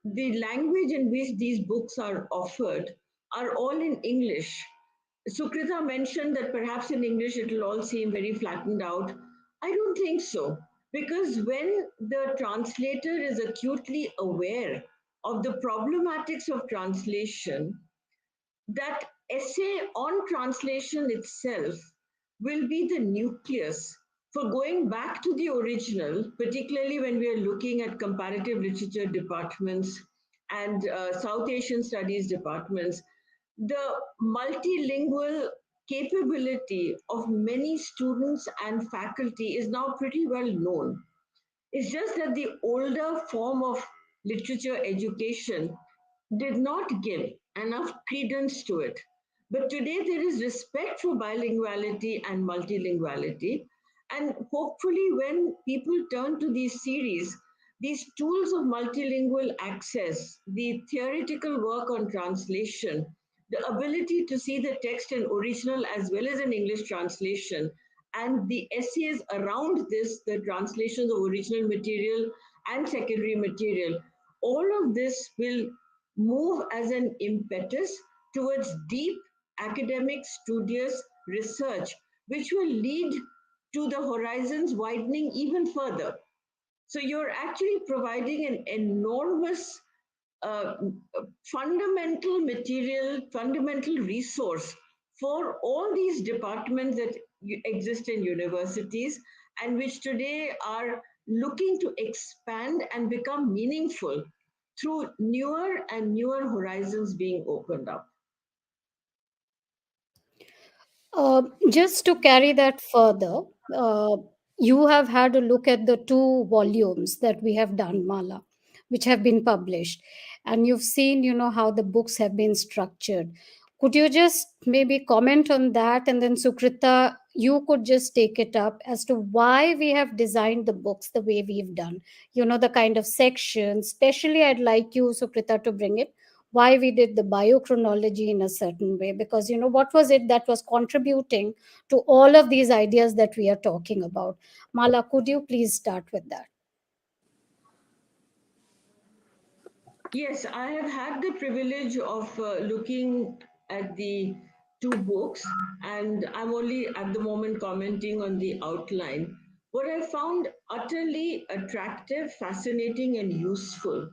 the language in which these books are offered are all in English. Sukrita mentioned that perhaps in English it will all seem very flattened out. I don't think so. Because when the translator is acutely aware of the problematics of translation, that essay on translation itself will be the nucleus for going back to the original, particularly when we are looking at comparative literature departments and South Asian studies departments. The multilingual capability of many students and faculty is now pretty well known. It's just that the older form of literature education did not give enough credence to it. But today there is respect for bilinguality and multilinguality. And hopefully, when people turn to these series, these tools of multilingual access, the theoretical work on translation, the ability to see the text in original as well as in English translation, and the essays around this, the translations of original material and secondary material, all of this will move as an impetus towards deep academic studious research, which will lead to the horizons widening even further. So you're actually providing an enormous uh, fundamental material, fundamental resource for all these departments that exist in universities and which today are looking to expand and become meaningful through newer and newer horizons being opened up. Just to carry that further, uh, you have had a look at the two volumes that we have done, Mala, which have been published, and you've seen, how the books have been structured. Could you just maybe comment on that, and then Sukrita, you could just take it up as to why we have designed the books the way we've done. The kind of sections. Especially, I'd like you, Sukrita, to bring it why we did the biochronology in a certain way, because what was it that was contributing to all of these ideas that we are talking about. Mala, could you please start with that? Yes, I have had the privilege of looking at the two books, and I'm only at the moment commenting on the outline. What I found utterly attractive, fascinating, and useful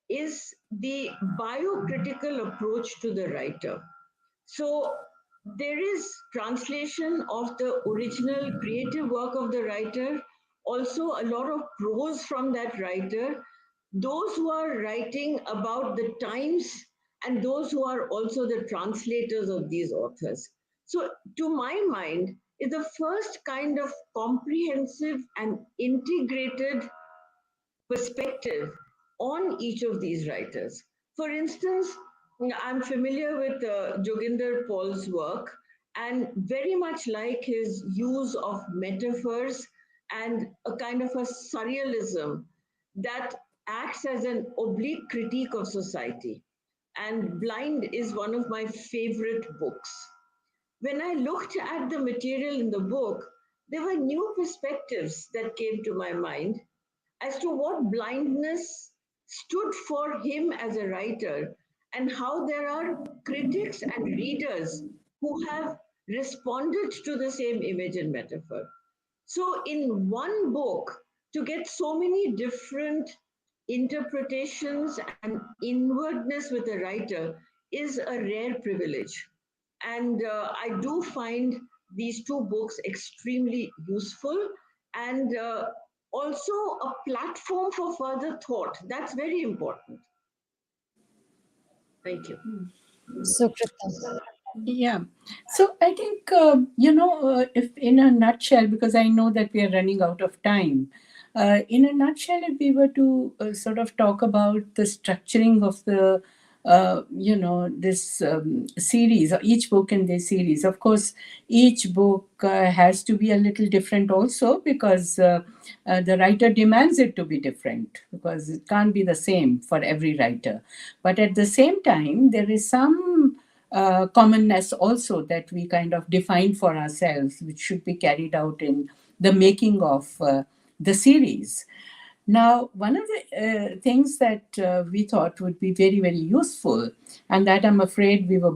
is the biocritical approach to the writer. So there is translation of the original creative work of the writer, also a lot of prose from that writer, those who are writing about the times, and those who are also the translators of these authors. So, to my mind, is the first kind of comprehensive and integrated perspective on each of these writers. For instance, I'm familiar with Joginder Paul's work and very much like his use of metaphors and a kind of a surrealism that acts as an oblique critique of society. And Blind is one of my favorite books. When I looked at the material in the book, there were new perspectives that came to my mind as to what blindness stood for him as a writer and how there are critics and readers who have responded to the same image and metaphor. So, in one book, to get so many different interpretations and inwardness with a writer is a rare privilege. And I do find these two books extremely useful and also a platform for further thought. That's very important. Thank you. Sukrita. Yeah. So I think, if in a nutshell, because I know that we are running out of time, in a nutshell, if we were to sort of talk about the structuring of the, this series, or each book in this series, of course, each book has to be a little different also, because the writer demands it to be different, because it can't be the same for every writer. But at the same time, there is some commonness also that we kind of define for ourselves, which should be carried out in the making of the series. Now, one of the things that we thought would be very, very useful, and that I'm afraid we were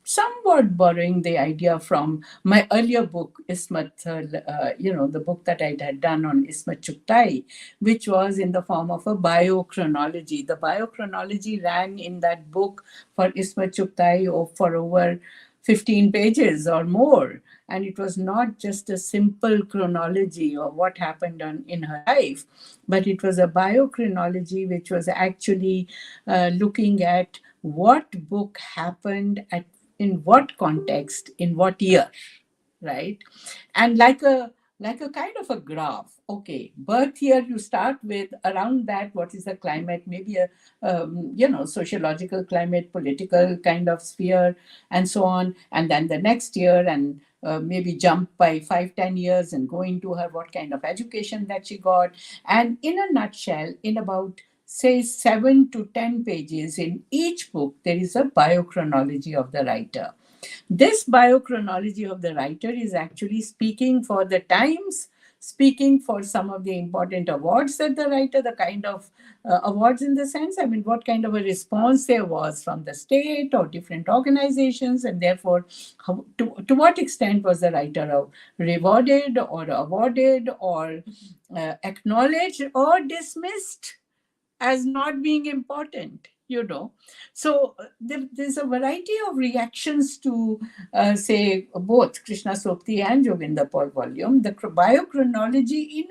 somewhat borrowing the idea from my earlier book, the book that I had done on Ismat Chugtai, which was in the form of a biochronology. The biochronology ran in that book for Ismat Chugtai for over 15 pages or more. And it was not just a simple chronology of what happened in her life, but it was a biochronology which was actually looking at what book happened in what context, in what year, right? And like a kind of a graph. Okay, birth year, you start with around that, what is the climate, maybe a sociological climate, political kind of sphere, and so on. And then the next year, and maybe jump by 5-10 years and go into her what kind of education that she got. And in a nutshell, in about say 7 to 10 pages in each book, there is a biochronology of the writer. This biochronology of the writer is actually speaking for the times, speaking for some of the important awards that the writer, the kind of awards in the sense, I mean, what kind of a response there was from the state or different organizations, and therefore, to what extent was the writer rewarded or awarded or acknowledged or dismissed as not being important. So there's a variety of reactions to say both Krishna Sokti and Joginda Paul volume. The biochronology,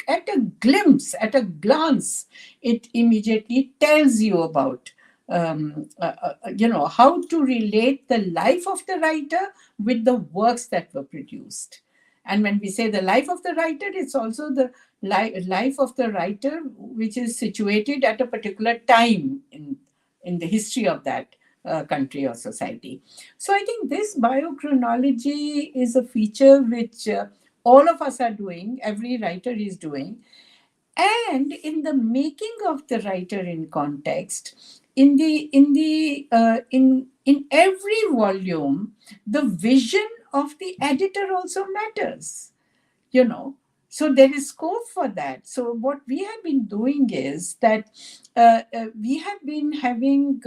at a glimpse, at a glance, it immediately tells you about how to relate the life of the writer with the works that were produced. And when we say the life of the writer, it's also the life of the writer, which is situated at a particular time in the history of that country or society. So I think this biochronology is a feature which all of us are doing, every writer is doing. And in the making of the writer in context, in every volume, the vision of the editor also matters, you know so there is scope for that. So what we have been doing is that we have been having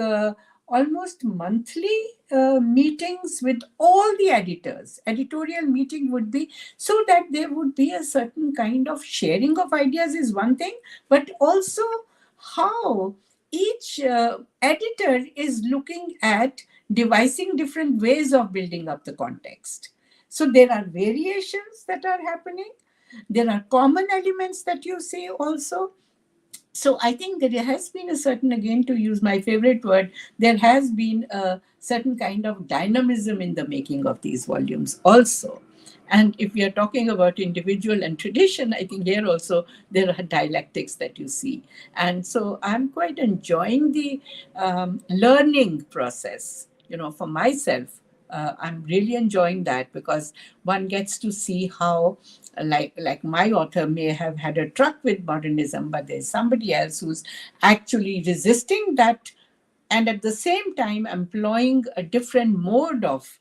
almost monthly meetings with all the editors. Editorial meeting would be so that there would be a certain kind of sharing of ideas is one thing, but also how each editor is looking at devising different ways of building up the context. So there are variations that are happening. There are common elements that you see also. So I think that there has been a certain, again, to use my favorite word, there has been a certain kind of dynamism in the making of these volumes also. And if we are talking about individual and tradition, I think here also there are dialectics that you see. And so I'm quite enjoying the learning process, for myself. I'm really enjoying that, because one gets to see how, like my author may have had a truck with modernism, but there's somebody else who's actually resisting that, and at the same time employing a different mode of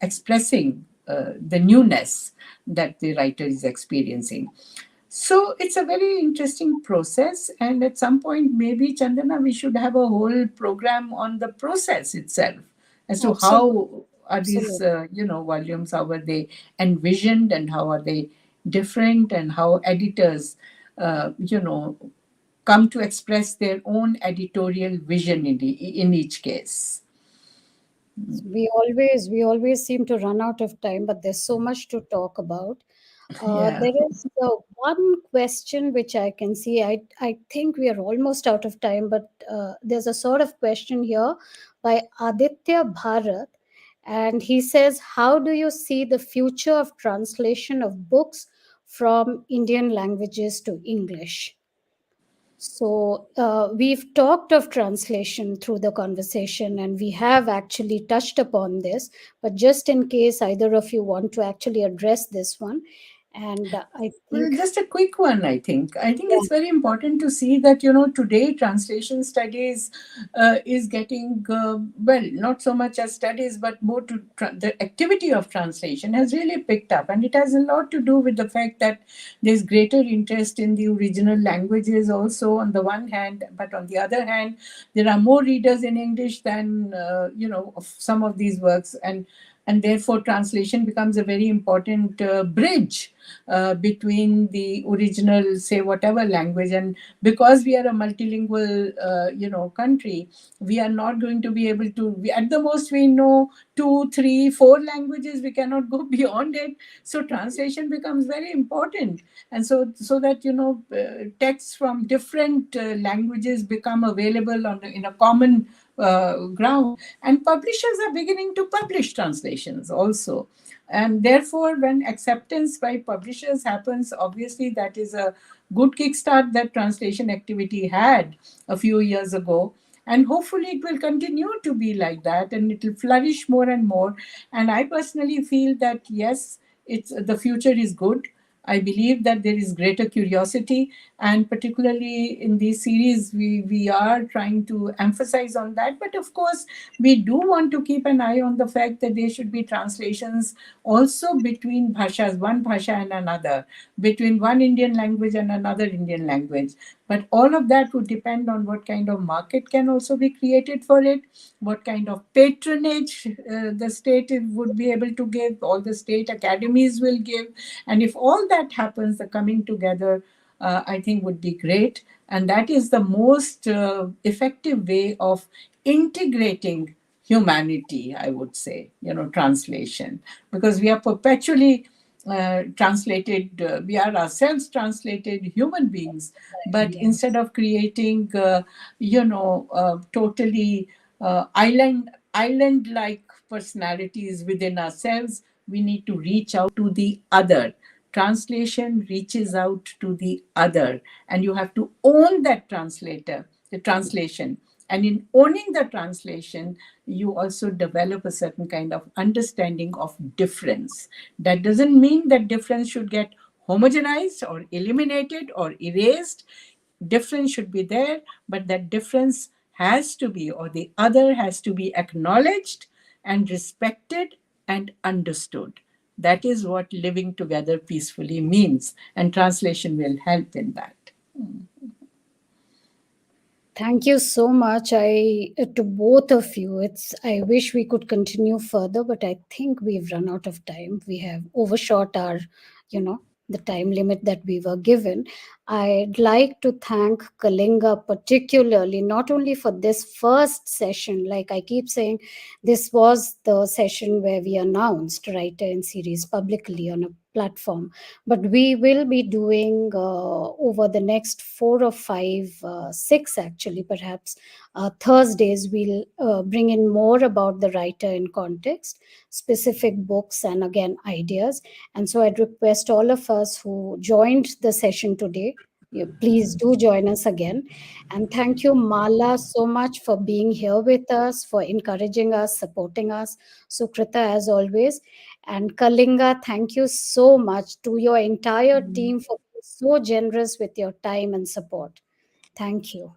expressing the newness that the writer is experiencing. So it's a very interesting process, and at some point, maybe, Chandana, we should have a whole program on the process itself, as to Absolutely. how are these, Absolutely. volumes, how are they envisioned, and how are they different, and how editors, come to express their own editorial vision in each case. We always seem to run out of time, but there's so much to talk about. Yeah. There is one question which I can see. I think we are almost out of time, but there's a sort of question here by Aditya Bharat. And he says, how do you see the future of translation of books from Indian languages to English? So, we've talked of translation through the conversation, and we have actually touched upon this. But just in case either of you want to actually address this one, and I Well, think, just a quick one, I think. I think yeah, it's very important to see that, today translation studies is getting, well, not so much as studies, but more to the activity of translation has really picked up. And it has a lot to do with the fact that there's greater interest in the original languages also, on the one hand, but on the other hand, there are more readers in English than, of some of these works. And therefore, translation becomes a very important bridge between the original, say, whatever language. And because we are a multilingual, country, we are not going to be able to. At the most, we know 2, 3, 4 languages. We cannot go beyond it. So translation becomes very important, and so that texts from different languages become available in a common ground, and publishers are beginning to publish translations also. And therefore, when acceptance by publishers happens, obviously that is a good kickstart that translation activity had a few years ago. And hopefully it will continue to be like that, and it will flourish more and more. And I personally feel that yes, it's the future is good. I believe that there is greater curiosity, and particularly in these series, we are trying to emphasize on that. But of course, we do want to keep an eye on the fact that there should be translations also between bhashas, one bhasha and another, between one Indian language and another Indian language. But all of that would depend on what kind of market can also be created for it, what kind of patronage the state would be able to give, all the state academies will give. And if all that happens, the coming together, I think, would be great. And that is the most effective way of integrating humanity, I would say, translation, because we are perpetually translated, we are ourselves translated human beings. But yeah. instead of creating, totally island like personalities within ourselves, we need to reach out to the other. Translation reaches out to the other, and you have to own that the translation. And in owning the translation, you also develop a certain kind of understanding of difference. That doesn't mean that difference should get homogenized or eliminated or erased. Difference should be there, but that difference has to be, or the other has to be acknowledged and respected and understood. That is what living together peacefully means, and translation will help in that. Thank you so much. To both of you. I wish we could continue further, but I think we've run out of time. We have overshot our, you know, the time limit that we were given. I'd like to thank Kalinga particularly, not only for this first session, like I keep saying, this was the session where we announced Writer in Series publicly on a platform, but we will be doing over the next 4 or 5, 6 actually, perhaps Thursdays, we'll bring in more about the writer in context, specific books, and again, ideas. And so I'd request all of us who joined the session today, please do join us again. And thank you, Mala, so much for being here with us, for encouraging us, supporting us. Sukrita, as always. And Kalinga, thank you so much to your entire team for being so generous with your time and support. Thank you.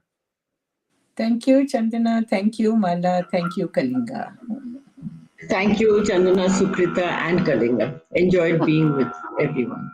Thank you, Chandana. Thank you, Mala. Thank you, Kalinga. Thank you, Chandana, Sukrita, and Kalinga. Enjoyed being with everyone.